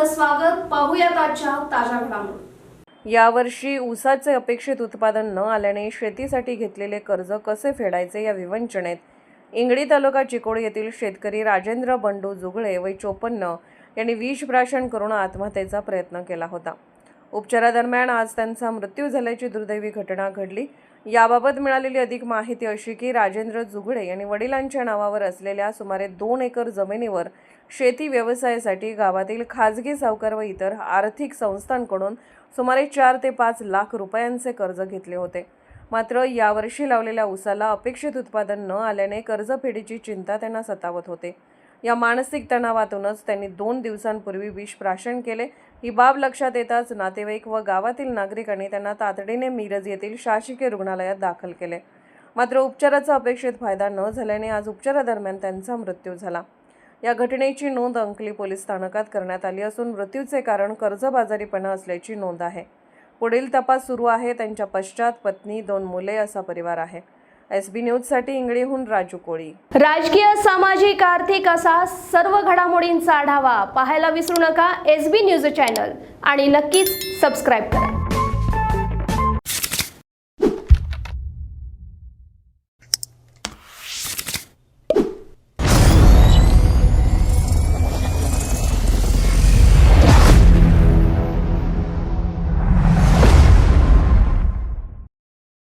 आपलं स्वागत. पाहूयात आजच्या ताज्या घडामोडी. यावर्षी ऊसाचे अपेक्षित उत्पादन न आल्याने शेतीसाठी घेतलेले कर्ज कसे फेडायचे या विवंचनेत इंगळी तालुका चिकोडी येथील शेतकरी राजेंद्र बंडू जुगळे वय 54 यांनी विष प्राशन करून आत्महत्येचा प्रयत्न केला होता. उपचारादरम्यान आज त्यांचा मृत्यू झाल्याची दुर्दैवी घटना घडली. याबाबत मिळालेली अधिक माहिती अशी की राजेंद्र जुगळे यांनी वडिलांच्या नावावर असलेल्या सुमारे 2 एकर जमिनीवर शेती व्यवसायासाठी गावातील खाजगी सावकार व इतर आर्थिक संस्थांकडून सुमारे 4 ते 5 लाख रुपयांचे कर्ज घेतले होते. मात्र यावर्षी लावलेल्या ऊसाला अपेक्षित उत्पादन न आल्याने कर्जफेडीची चिंता त्यांना सतावत होते. या मानसिक तणावातूनच त्यांनी 2 दिवसांपूर्वी विष प्राशन केले. ही बाब लक्षात येताच नातेवाईक व गावातील नागरिकांनी त्यांना तातडीने मिरज येथील शासकीय रुग्णालयात दाखल केले. मात्र उपचाराचा अपेक्षित फायदा न झाल्याने आज उपचारादरम्यान त्यांचा मृत्यू झाला. या घटनेची नोंद अंकली पोलीस स्थानकात करण्यात आली असून मृत्यूचे कारण कर्जबाजारीपणा असल्याची नोंद आहे. पुढील तपास सुरू आहे. त्यांच्या पश्चात पत्नी, 2 मुले असा परिवार आहे. SB न्यूजसाठी इंगळीहून राजू कोळी. राजकीय, सामाजिक, आर्थिक असा सर्व घडामोडींचा आढावा पाहायला विसरू नका SB न्यूज चॅनल आणि नक्कीच सबस्क्राईब करा.